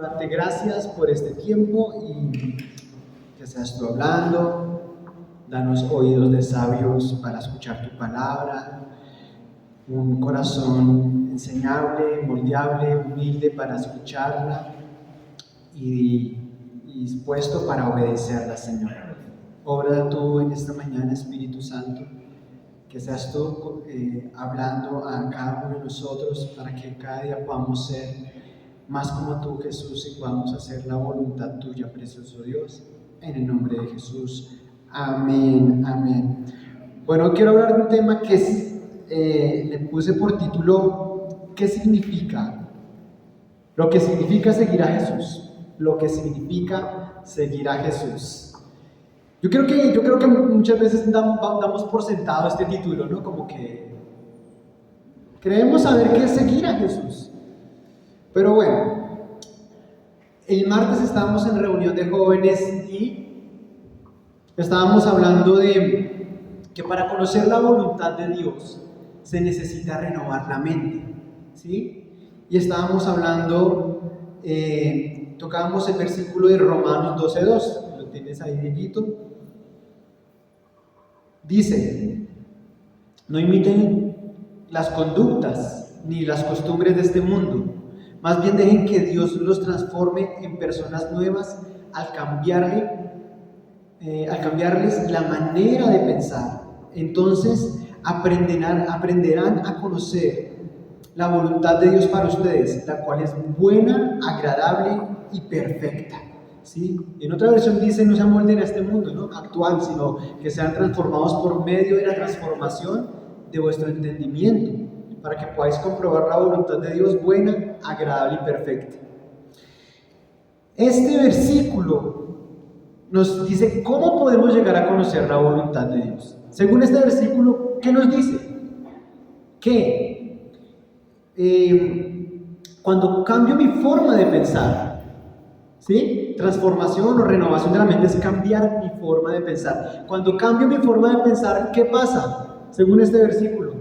Darte gracias por este tiempo y que seas tú hablando. Danos oídos de sabios para escuchar tu palabra, un corazón enseñable, moldeable, humilde para escucharla y dispuesto para obedecerla, Señor. Obra tú en esta mañana, Espíritu Santo, que seas tú hablando a cada uno de nosotros para que cada día podamos ser más como tú, Jesús, y podamos hacer la voluntad tuya, precioso Dios, en el nombre de Jesús. Amén, amén. Bueno, quiero hablar de un tema que le puse por título, ¿qué significa? Lo que significa seguir a Jesús. Lo que significa seguir a Jesús. Yo creo que muchas veces damos por sentado este título, ¿no? Como que creemos saber qué es seguir a Jesús. Pero bueno, el martes estábamos en reunión de jóvenes y estábamos hablando de que para conocer la voluntad de Dios se necesita renovar la mente, ¿sí? Y estábamos hablando, tocábamos el versículo de Romanos 12:2, lo tienes ahí, Dieguito. Dice: no imiten las conductas ni las costumbres de este mundo, más bien dejen que Dios los transforme en personas nuevas al cambiarles la manera de pensar. Entonces aprenderán a conocer la voluntad de Dios para ustedes, la cual es buena, agradable y perfecta. ¿Sí? En otra versión dice: no se amolden a este mundo, ¿no?, actual, sino que sean transformados por medio de la transformación de vuestro entendimiento, para que podáis comprobar la voluntad de Dios buena, agradable y perfecta. Este versículo nos dice cómo podemos llegar a conocer la voluntad de Dios. Según este versículo, ¿qué nos dice? Que cuando cambio mi forma de pensar, ¿sí? Transformación o renovación de la mente es cambiar mi forma de pensar. Cuando cambio mi forma de pensar, ¿qué pasa? Según este versículo,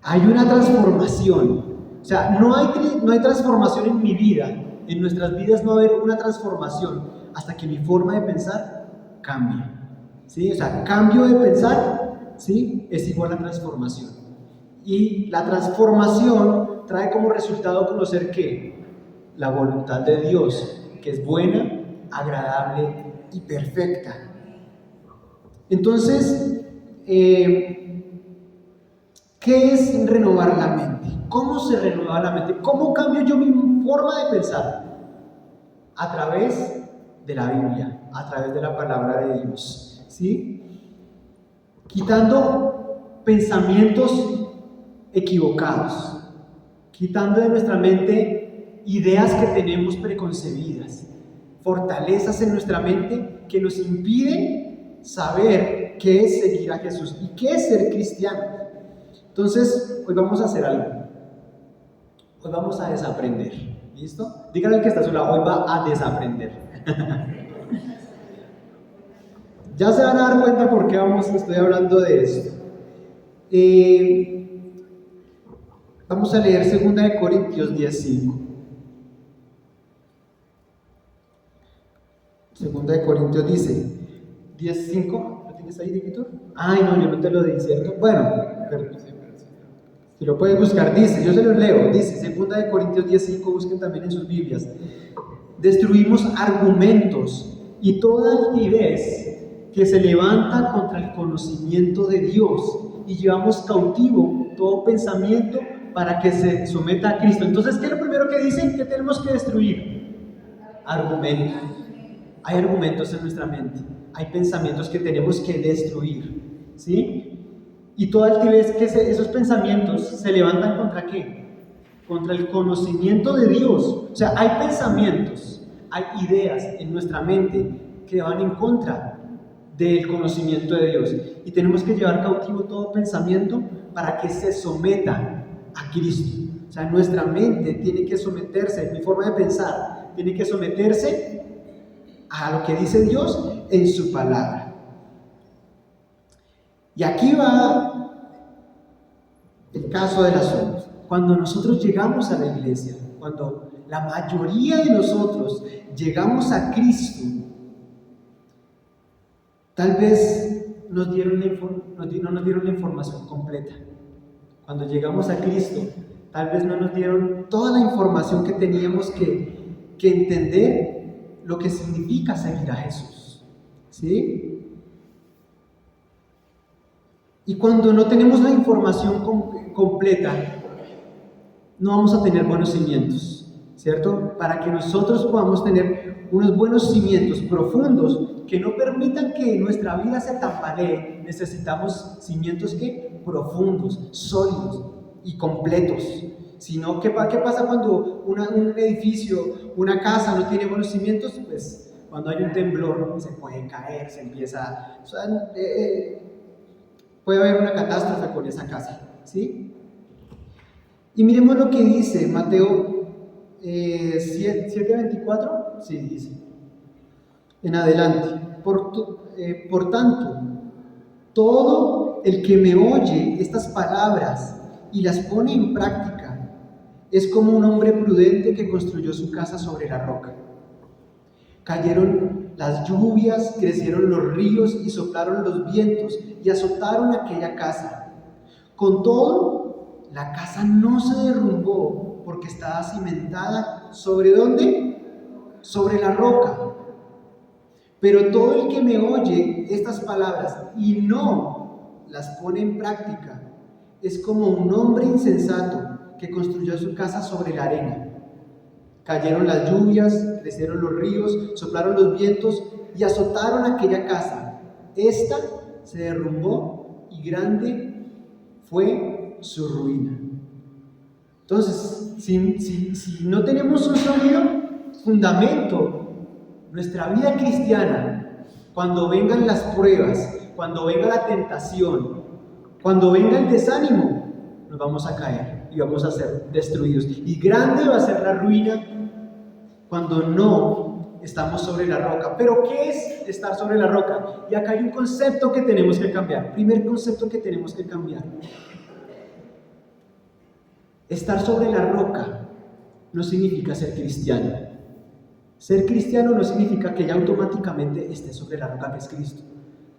hay una transformación. O sea, no hay transformación en mi vida, en nuestras vidas no va a haber una transformación hasta que mi forma de pensar cambie, ¿sí? O sea, cambio de pensar, ¿sí?, es igual a transformación. Y la transformación trae como resultado conocer ¿qué? La voluntad de Dios, que es buena, agradable y perfecta. Entonces, ¿qué es renovar la mente? ¿Cómo se renueva la mente? ¿Cómo cambio yo mi forma de pensar? A través de la Biblia, a través de la palabra de Dios, ¿sí? Quitando pensamientos equivocados, quitando de nuestra mente ideas que tenemos preconcebidas, fortalezas en nuestra mente que nos impiden saber qué es seguir a Jesús y qué es ser cristiano. Entonces, hoy vamos a hacer algo. Hoy vamos a desaprender. ¿Listo? Díganle al que está a su lado: hoy va a desaprender. Ya se van a dar cuenta por qué estoy hablando de esto. Vamos a leer 2 Corintios 10:5. 2 Corintios dice 10:5. ¿Lo tienes ahí, Víctor? Ay, no, yo no te lo di, ¿cierto? Bueno, pero si lo puedes buscar, dice, yo se los leo, dice 2 Corintios 10:5, busquen también en sus Biblias: destruimos argumentos y toda altivez que se levanta contra el conocimiento de Dios y llevamos cautivo todo pensamiento para que se someta a Cristo. Entonces, ¿qué es lo primero que dicen? ¿Qué tenemos que destruir? Argumentos. Hay argumentos en nuestra mente, hay pensamientos que tenemos que destruir, ¿sí? Y toda altivez que esos pensamientos se levantan ¿contra qué? Contra el conocimiento de Dios. O sea, hay pensamientos, hay ideas en nuestra mente que van en contra del conocimiento de Dios. Y tenemos que llevar cautivo todo pensamiento para que se someta a Cristo. O sea, nuestra mente tiene que someterse, mi forma de pensar, tiene que someterse a lo que dice Dios en su palabra. Y aquí va el caso del asunto. Cuando nosotros llegamos a la iglesia, cuando la mayoría de nosotros llegamos a Cristo, tal vez no nos dieron la información completa. Cuando llegamos a Cristo, tal vez no nos dieron toda la información que teníamos que entender lo que significa seguir a Jesús. ¿Sí? Y cuando no tenemos la información completa, no vamos a tener buenos cimientos, ¿cierto? Para que nosotros podamos tener unos buenos cimientos profundos que no permitan que nuestra vida se tambalee, necesitamos cimientos que profundos, sólidos y completos. Sino, ¿qué pasa cuando un edificio, una casa no tiene buenos cimientos? Pues cuando hay un temblor se puede caer, puede haber una catástrofe con esa casa, ¿sí? Y miremos lo que dice Mateo 7:24, sí, dice, en adelante, por tanto, todo el que me oye estas palabras y las pone en práctica es como un hombre prudente que construyó su casa sobre la roca. Cayeron las lluvias, crecieron los ríos y soplaron los vientos y azotaron aquella casa. Con todo, la casa no se derrumbó porque estaba cimentada ¿sobre dónde? Sobre la roca. Pero todo el que me oye estas palabras y no las pone en práctica es como un hombre insensato que construyó su casa sobre la arena. Cayeron las lluvias, crecieron los ríos, soplaron los vientos y azotaron aquella casa. Esta se derrumbó y grande fue su ruina. Entonces, si no tenemos un sólido fundamento, nuestra vida cristiana, cuando vengan las pruebas, cuando venga la tentación, cuando venga el desánimo, nos vamos a caer y vamos a ser destruidos. Y grande va a ser la ruina cuando no estamos sobre la roca. ¿Pero qué es estar sobre la roca? Y acá hay un concepto que tenemos que cambiar. Primer concepto que tenemos que cambiar. Estar sobre la roca no significa ser cristiano. Ser cristiano no significa que ya automáticamente esté sobre la roca que es Cristo.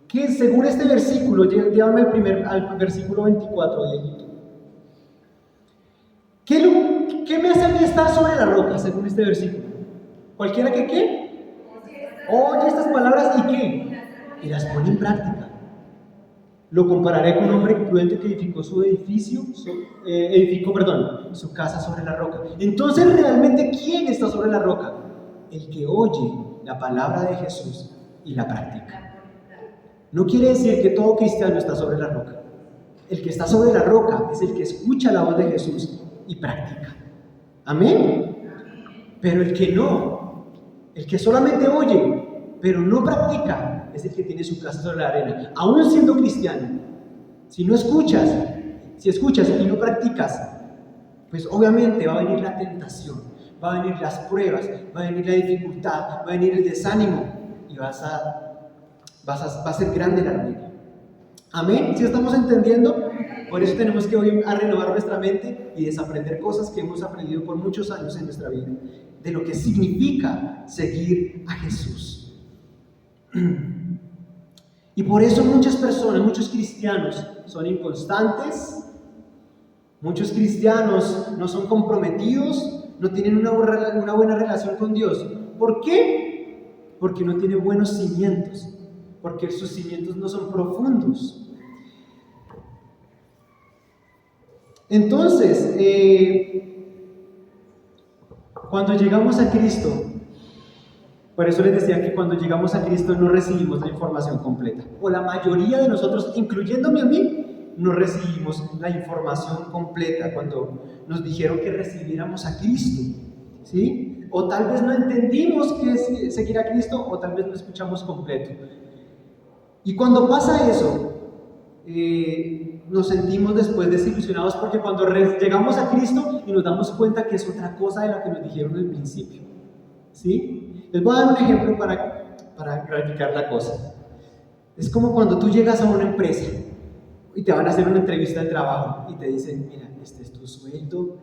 Que según este versículo, llévame al versículo 24, Dieguito. ¿Qué me hace a mí estar sobre la roca según este versículo? ¿Cualquiera que qué? Oye estas palabras y qué? Y las pone en práctica. Lo compararé con un hombre prudente que edificó su casa sobre la roca. Entonces, ¿realmente quién está sobre la roca? El que oye la palabra de Jesús y la practica. No quiere decir que todo cristiano está sobre la roca. El que está sobre la roca es el que escucha la voz de Jesús y practica. Amén. Pero el que no, el que solamente oye, pero no practica, es el que tiene su casa sobre la arena. Aún siendo cristiano, si escuchas y no practicas, pues obviamente va a venir la tentación, va a venir las pruebas, va a venir la dificultad, va a venir el desánimo y va a ser grande la ruina. Amén. ¿Sí estamos entendiendo? Por eso tenemos que hoy a renovar nuestra mente y desaprender cosas que hemos aprendido por muchos años en nuestra vida, de lo que significa seguir a Jesús. Y por eso muchas personas, muchos cristianos son inconstantes, muchos cristianos no son comprometidos, no tienen una buena relación con Dios. ¿Por qué? Porque no tienen buenos cimientos, porque sus cimientos no son profundos. Entonces, cuando llegamos a Cristo, por eso les decía que cuando llegamos a Cristo no recibimos la información completa, o la mayoría de nosotros, incluyéndome a mí, no recibimos la información completa cuando nos dijeron que recibiéramos a Cristo, ¿sí? O tal vez no entendimos qué es seguir a Cristo, o tal vez no escuchamos completo. Y cuando pasa eso, nos sentimos después desilusionados porque cuando llegamos a Cristo y nos damos cuenta que es otra cosa de la que nos dijeron al principio, ¿sí? Les voy a dar un ejemplo para clarificar la cosa. Es como cuando tú llegas a una empresa y te van a hacer una entrevista de trabajo y te dicen, mira, este es tu sueldo,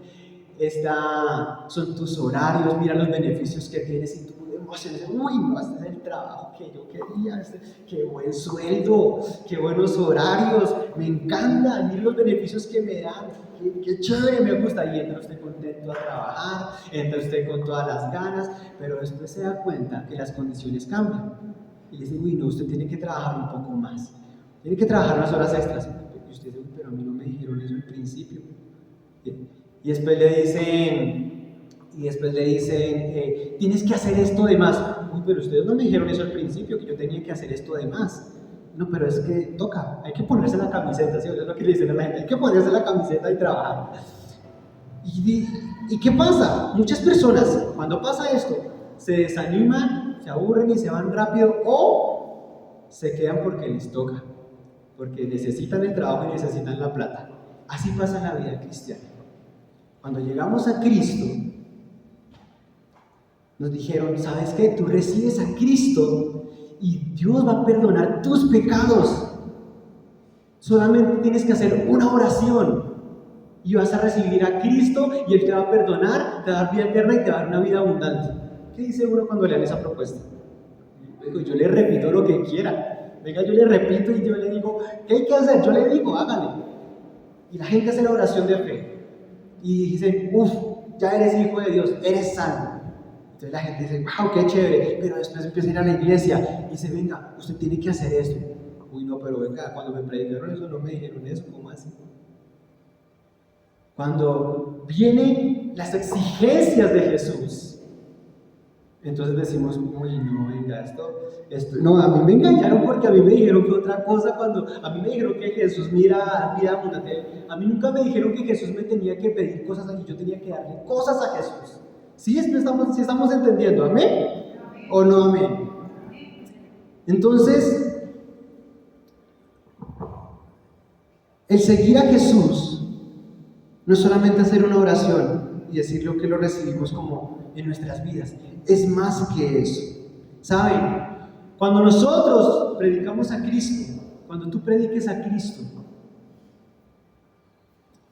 son tus horarios, mira los beneficios que tienes y tú emociones, uy, no, este es el trabajo que yo quería, qué buen sueldo, qué buenos horarios, me encanta, mira los beneficios que me dan, qué chévere, me gusta, y entra usted contento a trabajar, entra usted con todas las ganas, pero después se da cuenta que las condiciones cambian, y le dice, uy, no, usted tiene que trabajar un poco más, tiene que trabajar unas horas extras, y usted dice, pero a mí no me dijeron eso al principio. Y después le dicen, tienes que hacer esto de más. Uy, pero ustedes no me dijeron eso al principio, que yo tenía que hacer esto de más. No, pero es que toca, hay que ponerse la camiseta, ¿sí? Es lo que le dicen a la gente, hay que ponerse la camiseta y trabajar. ¿Y qué pasa? Muchas personas, cuando pasa esto, se desaniman, se aburren y se van rápido, o se quedan porque les toca, porque necesitan el trabajo y necesitan la plata. Así pasa en la vida cristiana. Cuando llegamos a Cristo, nos dijeron, ¿sabes qué? Tú recibes a Cristo y Dios va a perdonar tus pecados. Solamente tienes que hacer una oración y vas a recibir a Cristo y Él te va a perdonar, te va a dar vida eterna y te va a dar una vida abundante. ¿Qué dice uno cuando le dan esa propuesta? Yo le repito lo que quiera. Venga, yo le repito y yo le digo, ¿qué hay que hacer? Yo le digo, hágale. Y la gente hace la oración de fe y dice, ya eres hijo de Dios, eres salvo. Entonces la gente dice, wow, qué chévere, pero después empieza a ir a la iglesia y dice, venga, usted tiene que hacer esto. Uy, no, pero venga, cuando me predicaron eso no me dijeron eso, ¿cómo así? Cuando vienen las exigencias de Jesús, entonces decimos, uy, no, venga, esto, no, a mí me engañaron porque a mí me dijeron que otra cosa, cuando a mí me dijeron que Jesús mira vida abundante, a mí nunca me dijeron que Jesús me tenía que pedir cosas y yo tenía que darle cosas a Jesús. ¿Sí estamos entendiendo? ¿Amén? ¿O no amén? Entonces, el seguir a Jesús no es solamente hacer una oración y decir lo que lo recibimos como en nuestras vidas, es más que eso. ¿Saben? Cuando nosotros predicamos a Cristo, cuando tú prediques a Cristo,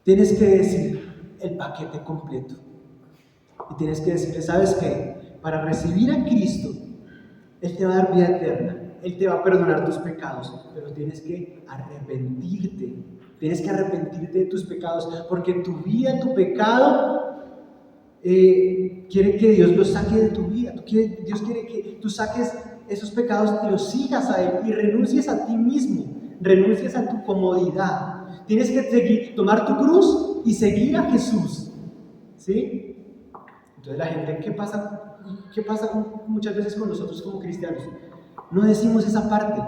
tienes que decir el paquete completo. Y tienes que decirle, ¿sabes qué? Para recibir a Cristo, Él te va a dar vida eterna, Él te va a perdonar tus pecados, pero tienes que arrepentirte de tus pecados, porque tu vida, tu pecado, quiere que Dios los saque de tu vida. Dios quiere que tú saques esos pecados y los sigas a Él y renuncies a ti mismo, renuncies a tu comodidad. Tienes que tomar tu cruz y seguir a Jesús, ¿sí? Entonces la gente, ¿qué pasa muchas veces con nosotros como cristianos? No decimos esa parte.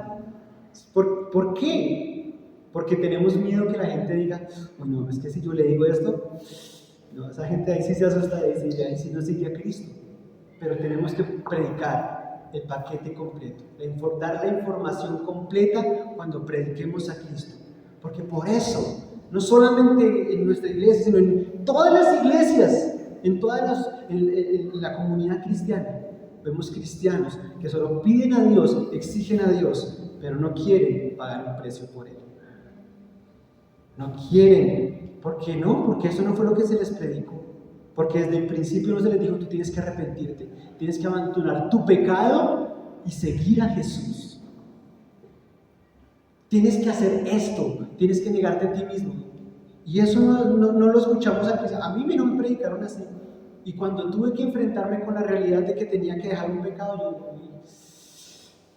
¿Por qué? Porque tenemos miedo que la gente diga, no, es que si yo le digo esto, no, esa gente ahí sí se asusta, ahí sí no sigue a Cristo. Pero tenemos que predicar el paquete completo, dar la información completa cuando prediquemos a Cristo. Porque por eso, no solamente en nuestra iglesia, sino en todas las iglesias, en la comunidad cristiana, vemos cristianos que solo piden a Dios, exigen a Dios, pero no quieren pagar un precio por Él. No quieren. ¿Por qué no? Porque eso no fue lo que se les predicó. Porque desde el principio no se les dijo, tú tienes que arrepentirte, tienes que abandonar tu pecado y seguir a Jesús. Tienes que hacer esto, tienes que negarte a ti mismo. Y eso no lo escuchamos al principio. A mí no me predicaron así. Y cuando tuve que enfrentarme con la realidad de que tenía que dejar un pecado,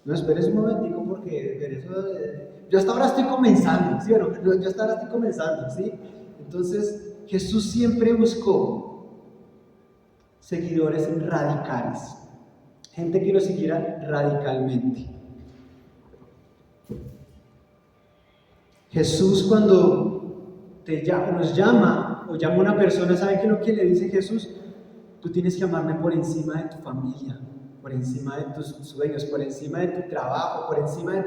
no, esperes un momentico porque yo hasta ahora estoy comenzando, ¿sí o no? Yo hasta ahora estoy comenzando, ¿sí? Entonces, Jesús siempre buscó seguidores radicales, gente que lo siguiera radicalmente. Jesús cuando nos llama o llama a una persona, ¿sabe qué es lo que le dice Jesús? Tú tienes que amarme por encima de tu familia, por encima de tus sueños, por encima de tu trabajo, por encima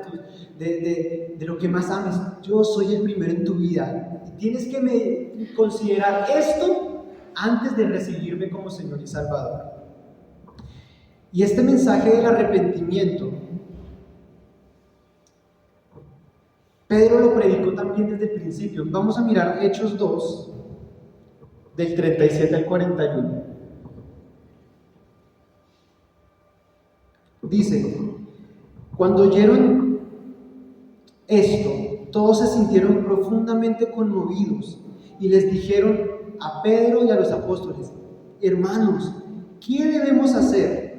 de lo que más ames. Yo soy el primero en tu vida y tienes que considerar esto antes de recibirme como Señor y Salvador. Y este mensaje del arrepentimiento, Pedro lo predicó también desde el principio. Vamos a mirar Hechos 2, del 37 al 41. Dice: cuando oyeron esto, todos se sintieron profundamente conmovidos y les dijeron a Pedro y a los apóstoles: hermanos, ¿qué debemos hacer?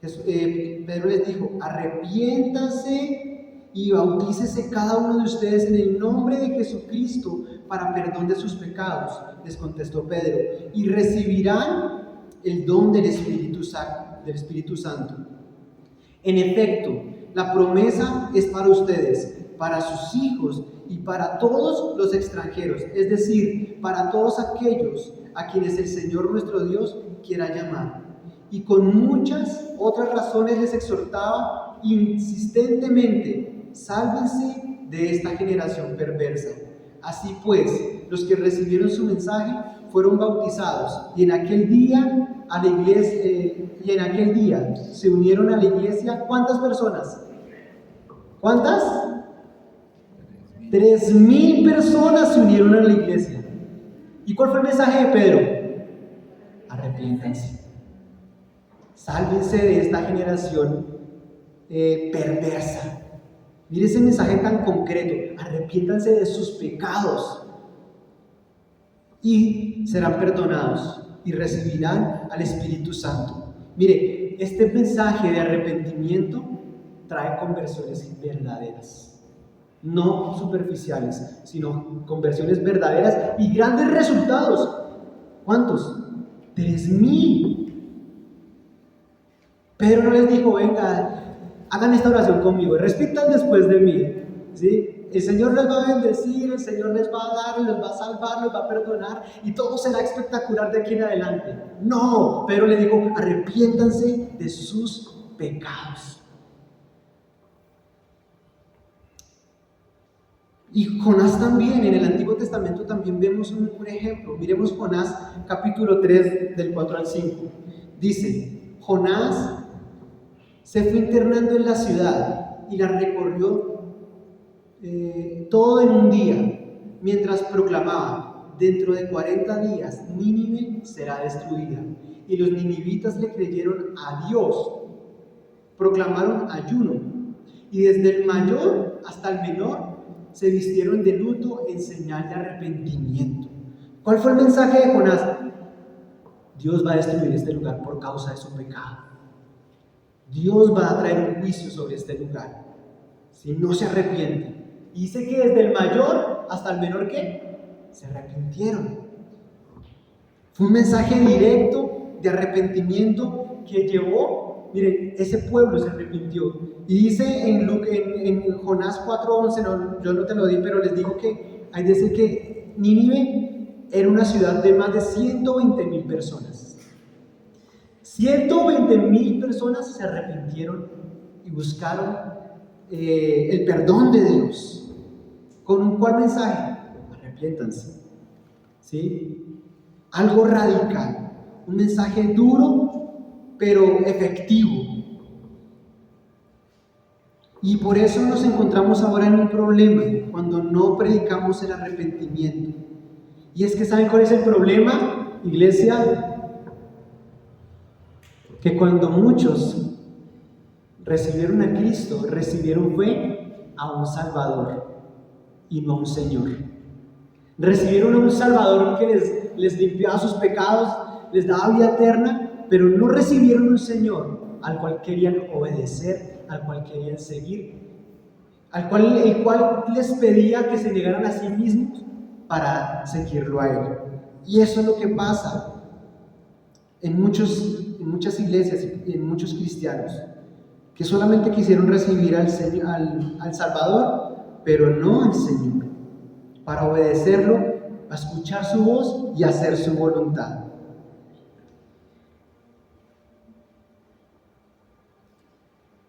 Pedro les dijo: arrepiéntanse y bautícese cada uno de ustedes en el nombre de Jesucristo para perdón de sus pecados. Les contestó Pedro: y recibirán el don del Espíritu Santo. En efecto, la promesa es para ustedes, para sus hijos y para todos los extranjeros, es decir, para todos aquellos a quienes el Señor nuestro Dios quiera llamar. Y con muchas otras razones les exhortaba insistentemente: sálvense de esta generación perversa. Así pues, los que recibieron su mensaje fueron bautizados, y en aquel día se unieron a la iglesia. ¿Cuántas personas? ¿Cuántas? 3,000 personas se unieron a la iglesia. ¿Y cuál fue el mensaje de Pedro? Arrepiéntanse. Sálvense de esta generación perversa. Mire ese mensaje tan concreto: arrepiéntanse de sus pecados y serán perdonados y recibirán al Espíritu Santo. Mire, este mensaje de arrepentimiento trae conversiones verdaderas, no superficiales, sino conversiones verdaderas y grandes resultados. ¿Cuántos? 3,000. Pedro no les dijo: venga, hagan esta oración conmigo, repitan después de mí, ¿sí? El Señor les va a bendecir, el Señor les va a dar, les va a salvar, les va a perdonar y todo será espectacular de aquí en adelante. No, Pedro le dijo: arrepiéntanse de sus pecados. Y Jonás también, en el Antiguo Testamento también vemos un ejemplo. Miremos Jonás capítulo 3 del 4 al 5. Dice: Jonás se fue internando en la ciudad y la recorrió todo en un día, mientras proclamaba: dentro de 40 días Nínive será destruida. Y los ninivitas le creyeron a Dios, proclamaron ayuno, y desde el mayor hasta el menor se vistieron de luto en señal de arrepentimiento. ¿Cuál fue el mensaje de Jonás? Dios va a destruir este lugar por causa de su pecado. Dios va a traer un juicio sobre este lugar si no se arrepienten. Y dice que desde el mayor hasta el menor, ¿qué? Se arrepintieron. Fue un mensaje directo de arrepentimiento que llevó, miren, ese pueblo se arrepintió. Y dice en Jonás 4:11, no, yo no te lo di, pero les digo que hay decir que Nínive era una ciudad de más de 120,000 personas. 120,000 personas se arrepintieron y buscaron el perdón de Dios. ¿Con un cuál mensaje? Arrepiéntanse. ¿Sí? Algo radical, un mensaje duro pero efectivo. Y por eso nos encontramos ahora en un problema cuando no predicamos el arrepentimiento. Y es que ¿saben cuál es el problema, iglesia? Que cuando muchos recibieron a Cristo, recibieron fue a un Salvador y no a un Señor. Recibieron a un Salvador que les limpiaba sus pecados, les daba vida eterna, pero no recibieron un Señor al cual querían obedecer, al cual querían seguir, el cual les pedía que se negaran a sí mismos para seguirlo a Él. Y eso es lo que pasa en muchas iglesias y en muchos cristianos, que solamente quisieron recibir al Salvador, pero no al Señor, para obedecerlo, a escuchar su voz y hacer su voluntad.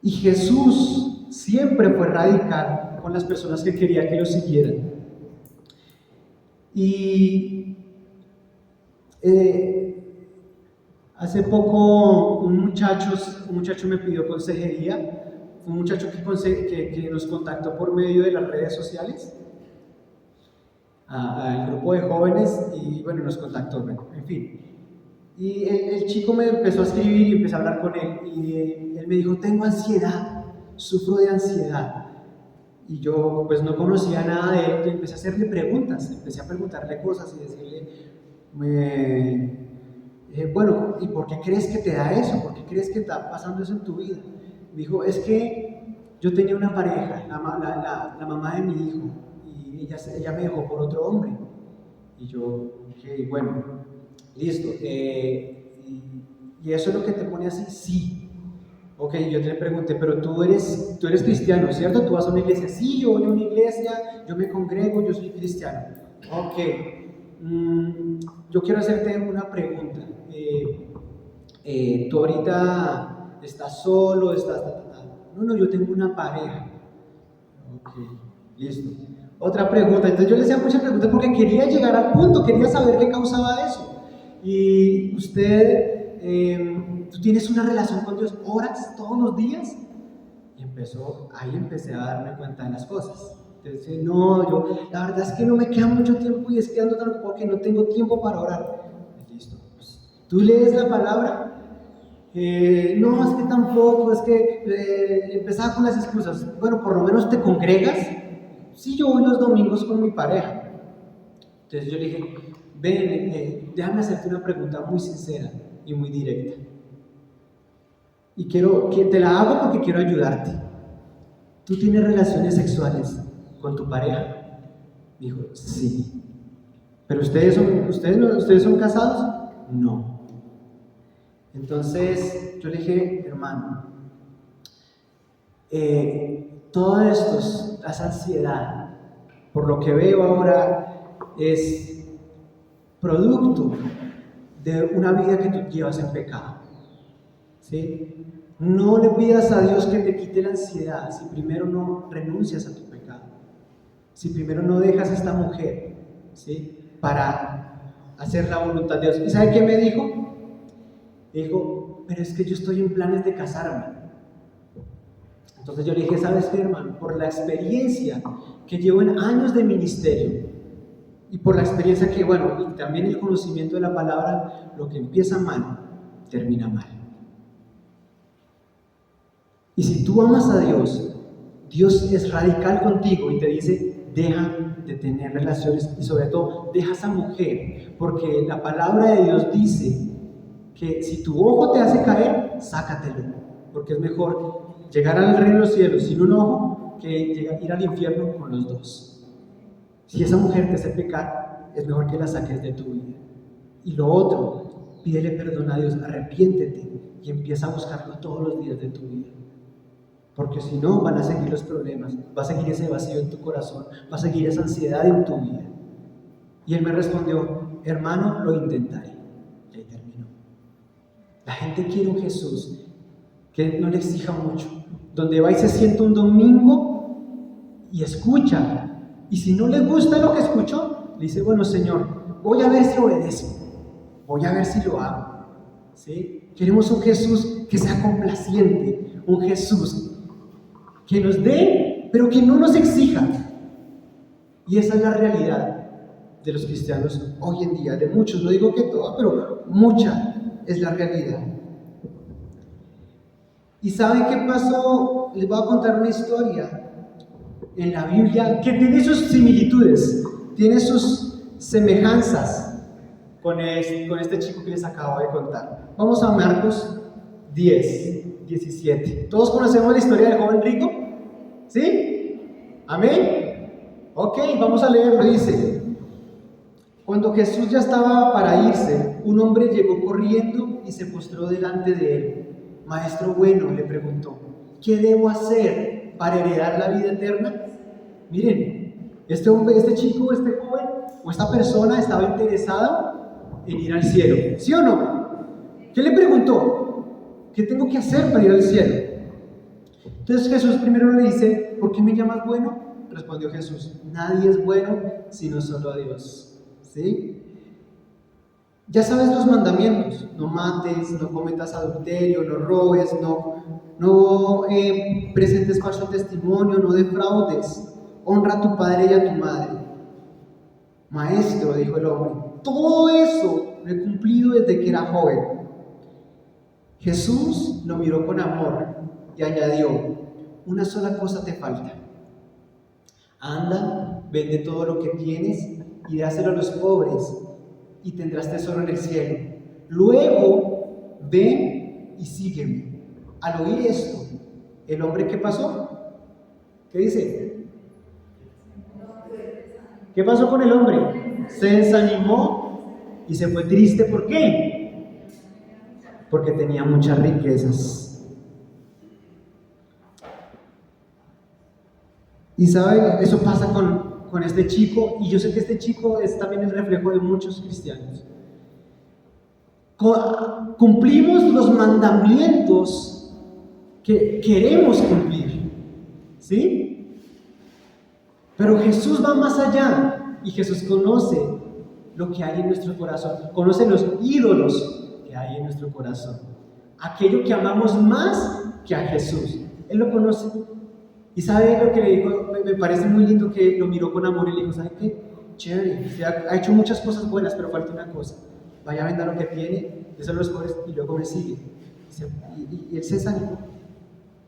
Y Jesús siempre fue radical con las personas que quería que lo siguieran. Y hace poco un muchacho me pidió consejería, un muchacho que nos contactó por medio de las redes sociales. al grupo de jóvenes y bueno, nos contactó, bueno, en fin. Y el chico me empezó a escribir y empecé a hablar con él y él me dijo, tengo ansiedad, sufro de ansiedad. Y yo pues no conocía nada de él y empecé a hacerle preguntas, empecé a preguntarle cosas y decirle, bueno, ¿y por qué crees que te da eso? ¿Por qué crees que está pasando eso en tu vida? Me dijo, es que yo tenía una pareja, la mamá de mi hijo, y ella me dejó por otro hombre. Y yo, ok, bueno, listo. ¿Y eso es lo que te pone así? Sí. Ok, yo le pregunté, pero tú eres cristiano, ¿cierto? ¿Tú vas a una iglesia? Sí, yo voy a una iglesia, yo me congrego, yo soy cristiano. Ok, yo quiero hacerte una pregunta. ¿Tú ahorita estás solo? No, yo tengo una pareja. Ok, listo. Otra pregunta. Entonces yo le hacía muchas preguntas porque quería llegar al punto, quería saber qué causaba eso. Y usted, tú tienes una relación con Dios, oras todos los días. Y ahí empecé a darme cuenta de las cosas. Entonces, no, la verdad es que no me queda mucho tiempo y es que ando tan ocupado que no tengo tiempo para orar. Y listo, pues, ¿tú lees la palabra? No, es que tampoco, es que empezaba con las excusas. Bueno, por lo menos te congregas. Sí, yo voy los domingos con mi pareja. Entonces yo le dije, ven, déjame hacerte una pregunta muy sincera y muy directa. Y quiero que te la hago porque quiero ayudarte. ¿Tú tienes relaciones sexuales con tu pareja? Dijo, sí. ¿Pero ustedes son casados? No. Entonces yo le dije, hermano, todo esto, esa ansiedad, por lo que veo ahora, es producto de una vida que tú llevas en pecado. ¿Sí? No le pidas a Dios que te quite la ansiedad si primero no renuncias a tu pecado, si primero no dejas a esta mujer, ¿sí? Para hacer la voluntad de Dios. ¿Y sabe qué me dijo? Dijo, pero es que yo estoy en planes de casarme. Entonces yo le dije, ¿sabes qué, hermano? Por la experiencia que llevo en años de ministerio y por la experiencia que, bueno, y también el conocimiento de la palabra, lo que empieza mal, termina mal. Y si tú amas a Dios, Dios es radical contigo y te dice, deja de tener relaciones y sobre todo, deja a esa mujer, porque la palabra de Dios dice que si tu ojo te hace caer, sácatelo, porque es mejor llegar al reino de los cielos sin un ojo que ir al infierno con los dos. Si esa mujer te hace pecar, es mejor que la saques de tu vida. Y lo otro, pídele perdón a Dios, arrepiéntete y empieza a buscarlo todos los días de tu vida. Porque si no, van a seguir los problemas, va a seguir ese vacío en tu corazón, va a seguir esa ansiedad en tu vida. Y él me respondió, hermano, lo intentaré. Y ahí terminó. La gente quiere un Jesús que no le exija mucho, donde va y se sienta un domingo y escucha. Y si no le gusta lo que escuchó, le dice, bueno, Señor, voy a ver si obedezco, voy a ver si lo hago. ¿Sí? Queremos un Jesús que sea complaciente, un Jesús que nos dé, pero que no nos exija. Y esa es la realidad de los cristianos hoy en día, de muchos, no digo que todos, pero mucha es la realidad. ¿Y saben qué pasó? Les voy a contar una historia en la Biblia que tiene sus similitudes, tiene sus semejanzas con este chico que les acabo de contar. Vamos a Marcos 10, 17. ¿Todos conocemos la historia del joven rico? ¿Sí? ¿Amén? Ok, vamos a leerlo. Dice, cuando Jesús ya estaba para irse, un hombre llegó corriendo y se postró delante de él. Maestro bueno, le preguntó, ¿qué debo hacer para heredar la vida eterna? Miren, este hombre, este chico, este joven o esta persona estaba interesado en ir al cielo, ¿sí o no? ¿Qué le preguntó? ¿Qué tengo que hacer para ir al cielo? Entonces Jesús primero le dice, ¿por qué me llamas bueno? Respondió Jesús, nadie es bueno sino solo Dios. ¿Sí? Ya sabes los mandamientos, no mates, no cometas adulterio, no robes, no presentes falso testimonio, no defraudes, honra a tu padre y a tu madre. Maestro, dijo el hombre, todo eso lo he cumplido desde que era joven. Jesús lo miró con amor y añadió, una sola cosa te falta. Anda, vende todo lo que tienes y dáselo a los pobres y tendrás tesoro en el cielo. Luego, ven y sígueme. Al oír esto, ¿el hombre qué pasó? ¿Qué dice? ¿Qué pasó con el hombre? Se desanimó y se fue triste. ¿Por qué? Porque tenía muchas riquezas. Y sabe, eso pasa con este chico, y yo sé que este chico es también el reflejo de muchos cristianos. Cumplimos los mandamientos que queremos cumplir, ¿sí? Pero Jesús va más allá, y Jesús conoce lo que hay en nuestro corazón, conoce los ídolos que hay en nuestro corazón, aquello que amamos más que a Jesús. Él lo conoce. Y sabe lo que le dijo, me parece muy lindo que lo miró con amor y le dijo, ¿sabe qué? Chévere, usted ha hecho muchas cosas buenas, pero falta una cosa. Vaya a vender lo que tiene, déselo a los pobres y luego me sigue. Y él se desanimó.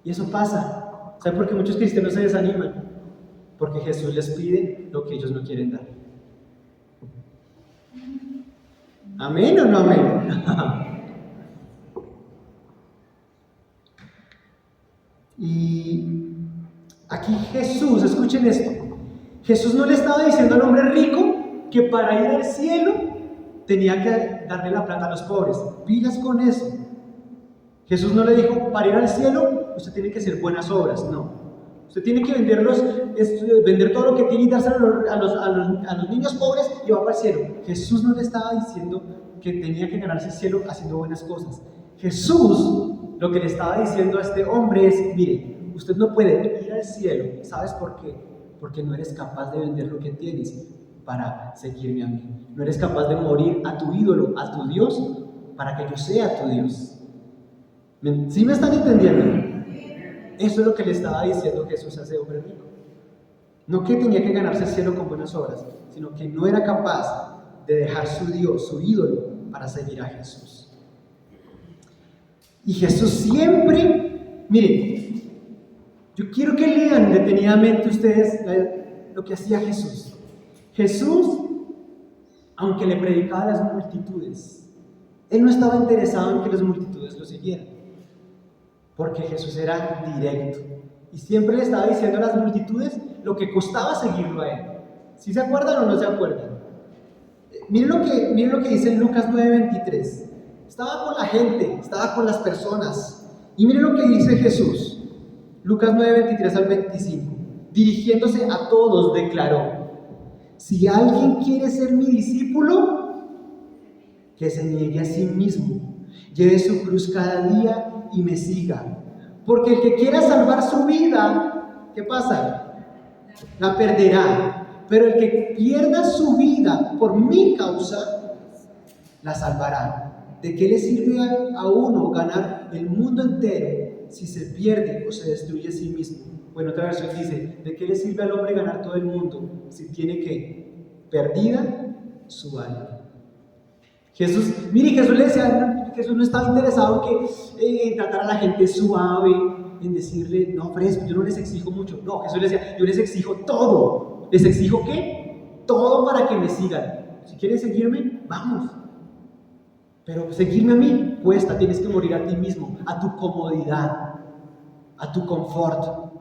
Y eso pasa. ¿Sabe por qué muchos cristianos se desaniman? Porque Jesús les pide lo que ellos no quieren dar. ¿Amén o no amén? Y aquí Jesús, escuchen esto, Jesús no le estaba diciendo al hombre rico que para ir al cielo tenía que darle la plata a los pobres. Pilas con eso. Jesús no le dijo, para ir al cielo usted tiene que hacer buenas obras. No, usted tiene que vender todo lo que tiene y dárselo a los niños pobres y va para el cielo. Jesús no le estaba diciendo que tenía que ganarse el cielo haciendo buenas cosas. Jesús lo que le estaba diciendo a este hombre es, mire, usted no puede ir al cielo. ¿Sabes por qué? Porque no eres capaz de vender lo que tienes para seguirme a mí. No eres capaz de morir a tu ídolo, a tu Dios, para que yo sea tu Dios. ¿Sí me están entendiendo? Eso es lo que le estaba diciendo Jesús a ese hombre rico. No que tenía que ganarse el cielo con buenas obras, sino que no era capaz de dejar su Dios, su ídolo, para seguir a Jesús. Y Jesús siempre, miren, yo quiero que lean detenidamente ustedes lo que hacía Jesús. Jesús, aunque le predicaba a las multitudes, él no estaba interesado en que las multitudes lo siguieran, porque Jesús era directo y siempre le estaba diciendo a las multitudes lo que costaba seguirlo a él. ¿Sí se acuerdan o no se acuerdan? Miren lo que dice en Lucas 9:23. Estaba con la gente, estaba con las personas. Y miren lo que dice Jesús. Lucas 9:23 al 25. Dirigiéndose a todos, declaró: si alguien quiere ser mi discípulo, que se niegue a sí mismo, lleve su cruz cada día y me siga. Porque el que quiera salvar su vida, ¿qué pasa? La perderá. Pero el que pierda su vida por mi causa, la salvará. ¿De qué le sirve a uno ganar el mundo entero si se pierde o se destruye a sí mismo? Bueno, otra versión dice: ¿de qué le sirve al hombre ganar todo el mundo si tiene que perdida su alma? Jesús, mire, Jesús le decía, Jesús no estaba interesado en tratar a la gente suave, en decirle, no, fresco, yo no les exijo mucho. No, Jesús le decía, yo les exijo todo. ¿Les exijo qué? Todo para que me sigan. Si quieren seguirme, vamos. Pero seguirme a mí cuesta, tienes que morir a ti mismo, a tu comodidad, a tu confort.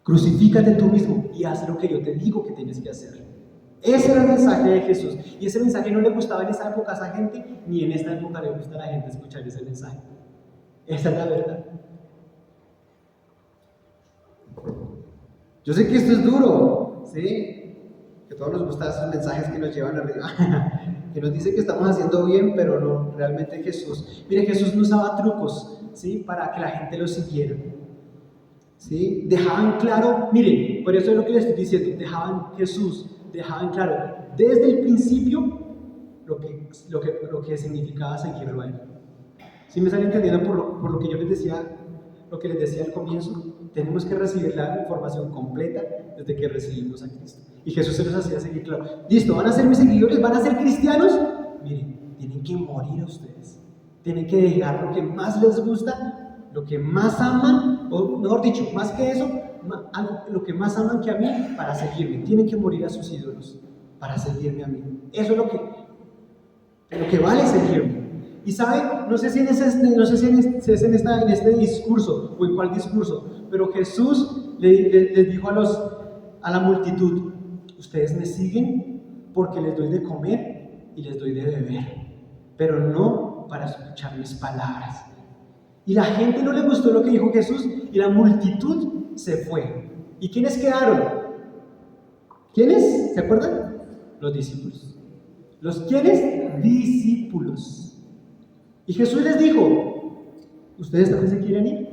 Crucifícate tú mismo y haz lo que yo te digo que tienes que hacer. Ese era el mensaje de Jesús. Y ese mensaje no le gustaba en esa época a esa gente, ni en esta época le gusta a la gente escuchar ese mensaje. Esa es la verdad. Yo sé que esto es duro, ¿sí? Que a todos nos gustan esos mensajes que nos llevan arriba, que nos dicen que estamos haciendo bien, pero no, realmente Jesús. Mire, Jesús no usaba trucos, ¿sí? Para que la gente lo siguiera, ¿sí? Dejaban claro, miren, por eso es lo que les estoy diciendo, Jesús dejaba en claro desde el principio lo que significaba seguirlo a él. ¿Sí me están entendiendo por lo que yo les decía, lo que les decía al comienzo? Tenemos que recibir la información completa desde que recibimos a Cristo. Y Jesús se los hacía seguir claro. Listo, van a ser mis seguidores, van a ser cristianos. Miren, tienen que morir a ustedes. Tienen que dejar lo que más les gusta, lo que más aman, o mejor dicho, más que eso, lo que más aman que a mí, para seguirme. Tienen que morir a sus ídolos para seguirme a mí. Eso es lo que vale seguirme. Y saben, no sé si es en este discurso o en cuál discurso, pero Jesús les dijo a la multitud: ustedes me siguen porque les doy de comer y les doy de beber, pero no para escuchar mis palabras. Y la gente no le gustó lo que dijo Jesús y la multitud se fue. ¿Y quiénes quedaron? ¿Quiénes? ¿Se acuerdan? Los discípulos. ¿Los quiénes? Discípulos. Y Jesús les dijo: ¿ustedes también se quieren ir?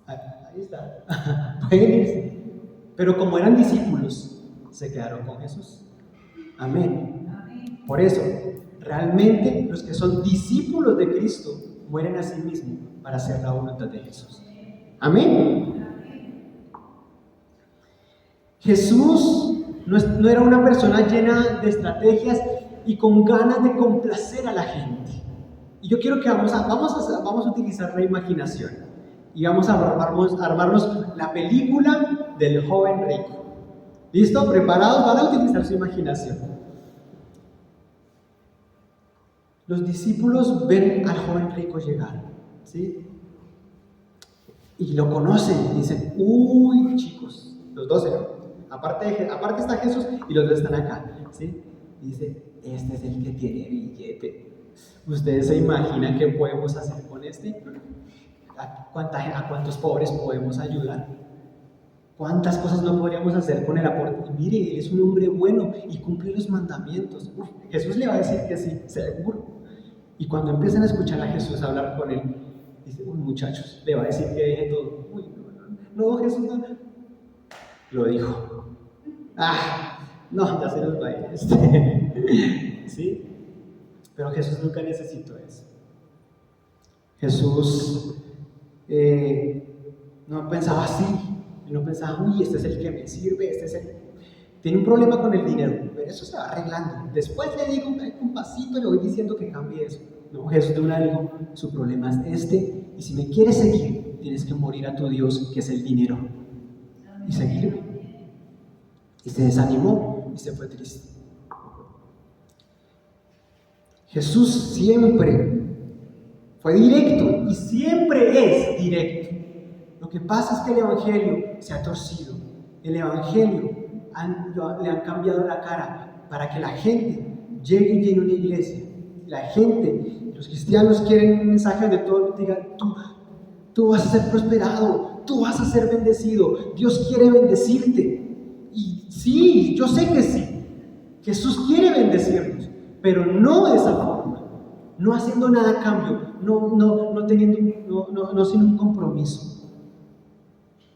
Ahí está. Pueden irse. Pero como eran discípulos, se quedaron con Jesús. Amén. Por eso, realmente los que son discípulos de Cristo mueren a sí mismos para hacer la voluntad de Jesús. Amén. Jesús no era una persona llena de estrategias y con ganas de complacer a la gente. Y yo quiero que vamos a utilizar la imaginación y vamos a armarnos la película del joven rico. ¿Listo? ¿Preparados? Van a utilizar su imaginación. Los discípulos ven al joven rico llegar, ¿sí? Y lo conocen y dicen: uy, chicos, los 12, ¿no? Aparte está Jesús y los dos están acá, ¿sí? Dice: este es el que tiene billete. ¿Ustedes se imaginan qué podemos hacer con este? ¿A cuántos pobres podemos ayudar? ¿Cuántas cosas no podríamos hacer con el aporte? Y mire, él es un hombre bueno y cumple los mandamientos. Jesús le va a decir que sí, seguro. Y cuando empiezan a escuchar a Jesús hablar con él, dice: uy, muchachos, le va a decir que deje todo. Uy, no, Jesús no. Lo dijo. No, ya se nos va a ir ¿sí? Pero Jesús nunca necesitó eso. Jesús no pensaba así. Él no pensaba: uy, este es el que me sirve, tiene un problema con el dinero, pero eso se va arreglando. Después le digo un pasito, le voy diciendo que cambie eso. No, Jesús de una vez dijo: su problema es este, y si me quieres seguir, tienes que morir a tu Dios, que es el dinero, y seguirme. Y se desanimó y se fue triste. Jesús siempre fue directo y siempre es directo. Lo que pasa es que el Evangelio se ha torcido. El Evangelio le han cambiado la cara para que la gente llegue y llene una iglesia. La gente, los cristianos quieren un mensaje donde todos digan: tú vas a ser prosperado, tú vas a ser bendecido, Dios quiere bendecirte. Y sí, yo sé que sí, Jesús quiere bendecirnos, pero no de esa forma, no haciendo nada a cambio, no sin un compromiso.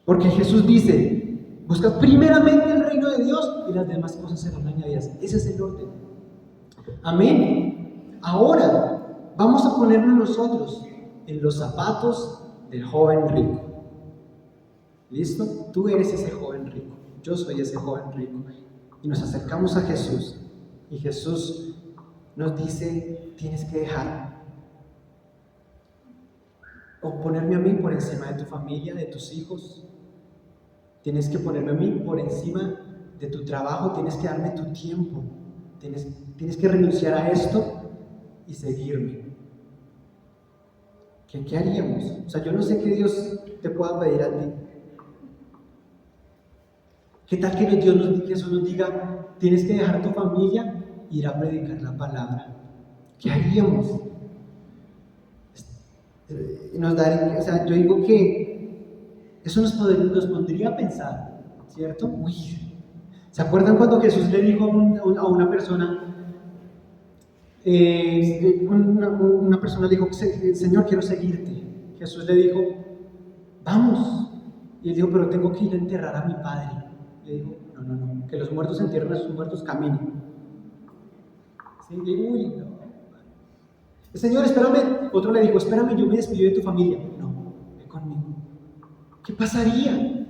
Porque Jesús dice: busca primeramente el reino de Dios y las demás cosas serán añadidas. Ese es el orden. Amén. Ahora vamos a ponernos nosotros en los zapatos del joven rico. ¿Listo? Tú eres ese joven rico, yo soy ese joven rico. Y nos acercamos a Jesús y Jesús nos dice: tienes que dejar o ponerme a mí por encima de tu familia, de tus hijos. Tienes que ponerme a mí por encima de tu trabajo, tienes que darme tu tiempo, tienes que renunciar a esto y seguirme. ¿Qué haríamos? O sea, yo no sé qué Dios te pueda pedir a ti. ¿Qué tal que Jesús nos diga: tienes que dejar tu familia e ir a predicar la palabra? ¿Qué haríamos? Yo digo que eso nos pondría a pensar, ¿cierto? Uy, ¿se acuerdan cuando Jesús le dijo a una persona, una persona le dijo: Señor, quiero seguirte? Jesús le dijo: vamos. Y él dijo: pero tengo que ir a enterrar a mi padre. Le dijo: no, que los muertos entierren a sus muertos, caminen. ¿Sí? Y digo: uy, no. Señor, espérame. Otro le dijo: espérame, yo me despido de tu familia. No, ve conmigo. ¿Qué pasaría?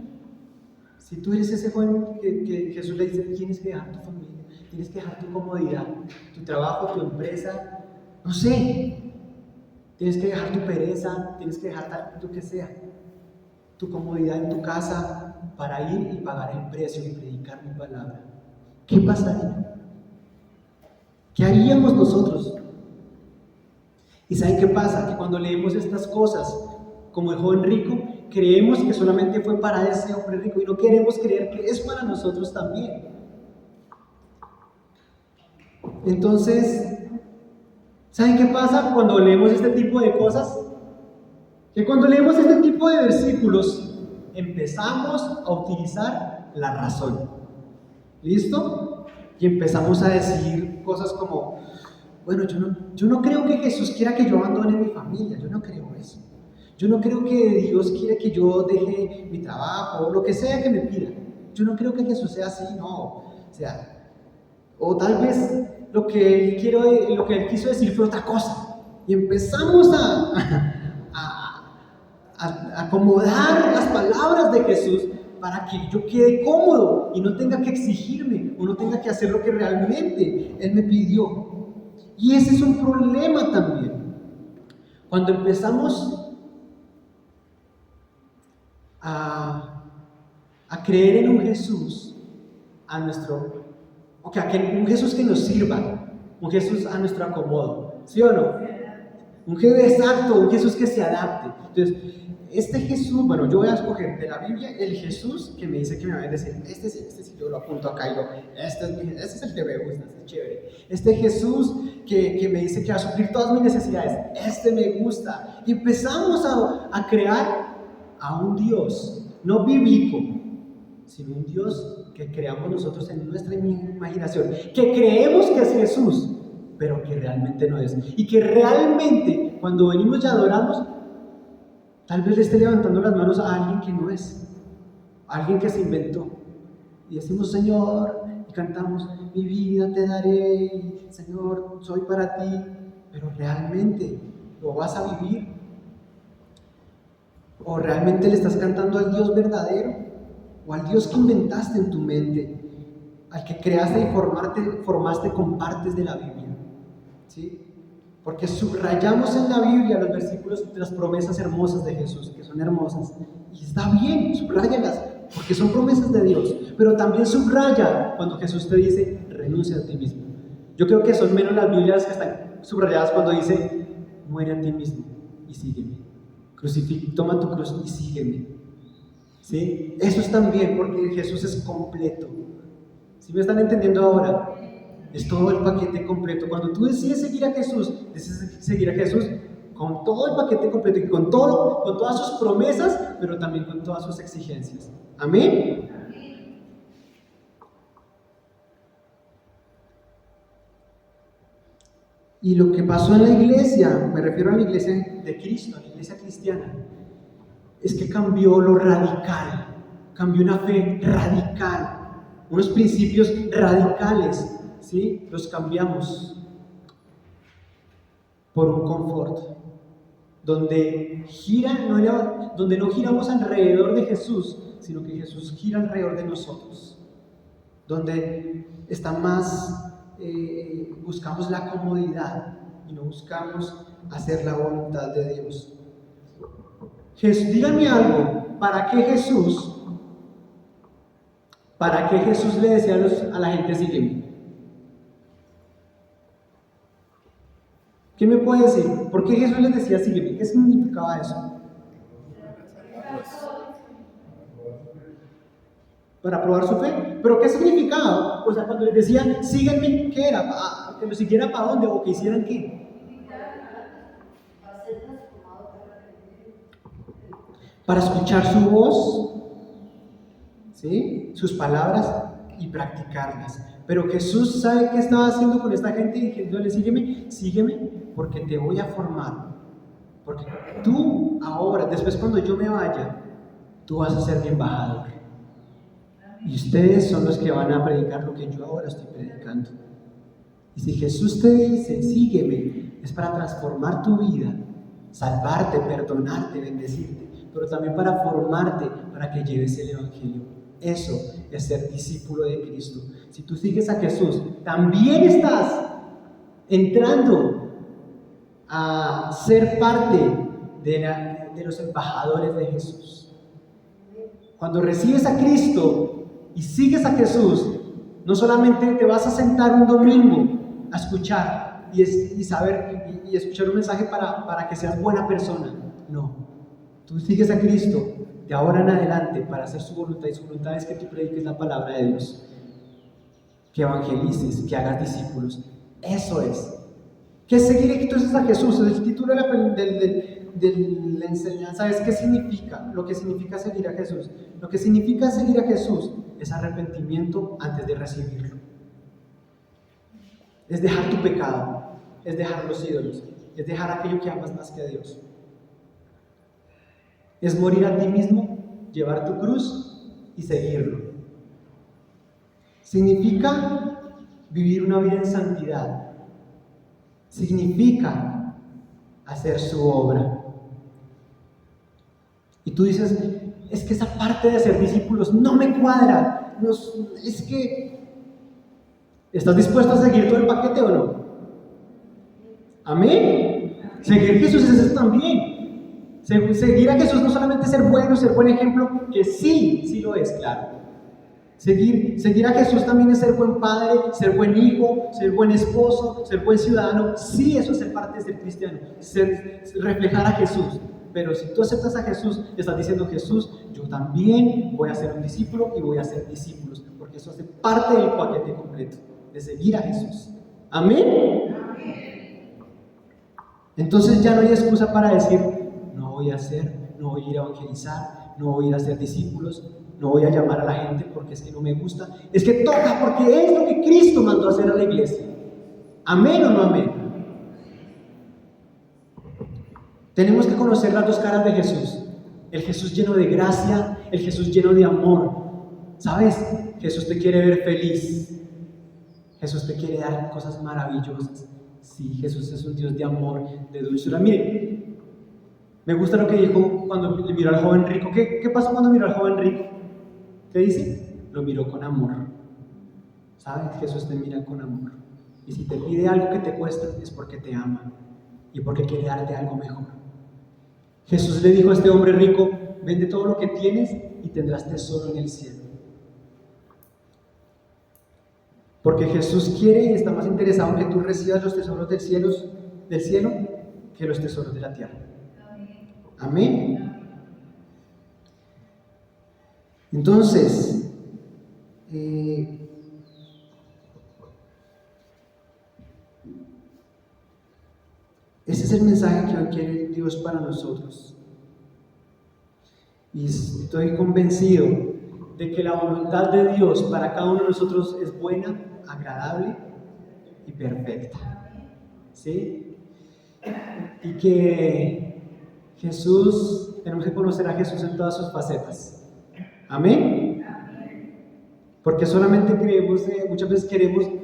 Si tú eres ese joven que Jesús le dice, tienes que dejar tu familia, tienes que dejar tu comodidad, tu trabajo, tu empresa, no sé, tienes que dejar tu pereza, tienes que dejar lo que sea, tu comodidad en tu casa para ir y pagar el precio y predicar mi palabra. ¿Qué pasaría? ¿Qué haríamos nosotros? ¿Y saben qué pasa? Que cuando leemos estas cosas, como el joven rico, creemos que solamente fue para ese hombre rico y no queremos creer que es para nosotros también. Entonces, ¿saben qué pasa cuando leemos este tipo de cosas? Que cuando leemos este tipo de versículos, empezamos a utilizar la razón. ¿Listo? Y empezamos a decir cosas como, bueno, yo no creo que Jesús quiera que yo abandone mi familia, yo no creo eso. Yo no creo que Dios quiera que yo deje mi trabajo, o lo que sea que me pida. Yo no creo que Jesús sea así, no. O tal vez lo que él quiso decir fue otra cosa. Y empezamos a acomodar las palabras de Jesús para que yo quede cómodo y no tenga que exigirme o no tenga que hacer lo que realmente Él me pidió. Y ese es un problema también. Cuando empezamos a creer en un Jesús un Jesús que nos sirva, un Jesús a nuestro acomodo, ¿sí o no? Un Jesús que se adapte. Entonces, este Jesús, bueno, yo voy a escoger de la Biblia el Jesús que me dice que me va a bendecir. Este sí, yo lo apunto acá y este es el que me gusta, este es chévere. Este Jesús que me dice que va a suplir todas mis necesidades, este me gusta. Y empezamos a crear a un Dios, no bíblico, sino un Dios que creamos nosotros en nuestra imaginación, que creemos que es Jesús, pero que realmente no es. Y que realmente cuando venimos y adoramos, tal vez le esté levantando las manos a alguien que no es, a alguien que se inventó. Y decimos, Señor, y cantamos, mi vida te daré, Señor, soy para ti, pero realmente lo vas a vivir. ¿O realmente le estás cantando al Dios verdadero? ¿O al Dios que inventaste en tu mente? Al que creaste y formaste con partes de la Biblia. ¿Sí? Porque subrayamos en la Biblia los versículos de las promesas hermosas de Jesús, que son hermosas. Y está bien, subrayalas, porque son promesas de Dios. Pero también subraya cuando Jesús te dice, renuncia a ti mismo. Yo creo que son menos las Biblias que están subrayadas cuando dice, muere a ti mismo y sígueme. Toma tu cruz y sígueme. ¿Sí? Eso es también porque Jesús es completo. ¿Sí me están entendiendo ahora? Es todo el paquete completo. Cuando tú decides seguir a Jesús con todo el paquete completo y con todas sus promesas, pero también con todas sus exigencias. ¿Amén? Y lo que pasó en la iglesia, me refiero a la iglesia de Cristo, a la iglesia cristiana, es que cambió lo radical, cambió una fe radical, unos principios radicales, ¿sí? Los cambiamos por un confort, donde no giramos alrededor de Jesús, sino que Jesús gira alrededor de nosotros, donde está más, buscamos la comodidad y no buscamos hacer la voluntad de Dios. Díganme algo, ¿para qué Jesús le decía a la gente sígueme? ¿Quién me puede decir? ¿Por qué Jesús les decía sígueme? ¿Qué significaba eso? Para probar su fe. ¿Pero qué significaba? O sea, cuando les decían sígueme, ¿qué era? ¿Que lo siguieran para dónde? ¿O que hicieran qué? Para escuchar su voz, ¿sí? Sus palabras y practicarlas. Pero Jesús sabe qué estaba haciendo con esta gente y diciéndole sígueme porque te voy a formar. Porque tú ahora, después cuando yo me vaya, tú vas a ser mi embajador. Y ustedes son los que van a predicar lo que yo ahora estoy predicando. Y si Jesús te dice, sígueme, es para transformar tu vida, salvarte, perdonarte, bendecirte, pero también para formarte, para que lleves el Evangelio Eso es ser discípulo de Cristo. Si tú sigues a Jesús, también estás entrando a ser parte de los embajadores de Jesús. Cuando recibes a Cristo y sigues a Jesús, no solamente te vas a sentar un domingo a escuchar y escuchar un mensaje para que seas buena persona. No, tú sigues a Cristo de ahora en adelante para hacer su voluntad, y su voluntad es que tú prediques la palabra de Dios, que evangelices, que hagas discípulos. Eso es. ¿Qué es seguir entonces a Jesús? El título de la enseñanza es ¿qué significa? Lo que significa seguir a Jesús. Lo que significa seguir a Jesús es arrepentimiento antes de recibirlo. Es dejar tu pecado, es dejar los ídolos, es dejar aquello que amas más que a Dios. Es morir a ti mismo, llevar tu cruz y seguirlo. Significa vivir una vida en santidad. Significa hacer su obra. Y tú dices, es que esa parte de ser discípulos no me cuadra. Es que, ¿estás dispuesto a seguir todo el paquete o no? Amén. Seguir a Jesús es eso también. Seguir a Jesús no solamente ser bueno, ser buen ejemplo, que sí lo es, claro. Seguir a Jesús también es ser buen padre, ser buen hijo, ser buen esposo, ser buen ciudadano. Sí, eso es ser parte de ser cristiano, reflejar a Jesús. Pero si tú aceptas a Jesús, estás diciendo, Jesús, yo también voy a ser un discípulo y voy a ser discípulos, porque eso hace parte del paquete completo, de seguir a Jesús. ¿Amén? Entonces ya no hay excusa para decir, no voy a ir a evangelizar, no voy a ir a ser discípulos, no voy a llamar a la gente porque es que no me gusta. Es que toca porque es lo que Cristo mandó hacer a la iglesia. ¿Amén o no amén? Tenemos que conocer las dos caras de Jesús. El Jesús lleno de gracia, el Jesús lleno de amor. ¿Sabes? Jesús te quiere ver feliz. Jesús te quiere dar cosas maravillosas. Sí, Jesús es un Dios de amor, de dulzura. Mire, me gusta lo que dijo cuando le miró al joven rico. ¿Qué pasó cuando miró al joven rico? ¿Qué dice? Lo miró con amor. ¿Sabes? Jesús te mira con amor. Y si te pide algo que te cuesta, es porque te ama y porque quiere darte algo mejor. Jesús le dijo a este hombre rico, vende todo lo que tienes y tendrás tesoro en el cielo. Porque Jesús quiere y está más interesado en que tú recibas los tesoros del cielo que los tesoros de la tierra. Amén. Entonces, ese es el mensaje que hoy quiere Dios para nosotros. Y estoy convencido de que la voluntad de Dios para cada uno de nosotros es buena, agradable y perfecta. ¿Sí? Y que Jesús, tenemos que conocer a Jesús en todas sus facetas. Amén. Porque solamente creemos, muchas veces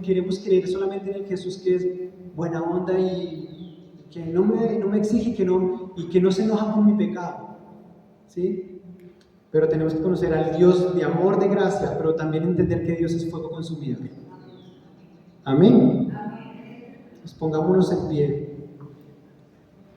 queremos creer solamente en el Jesús que es buena onda y que no me exige y que no se enoja con mi pecado. ¿Sí? Pero tenemos que conocer al Dios de amor, de gracia, pero también entender que Dios es fuego consumidor. Amén. Pues pongámonos en pie.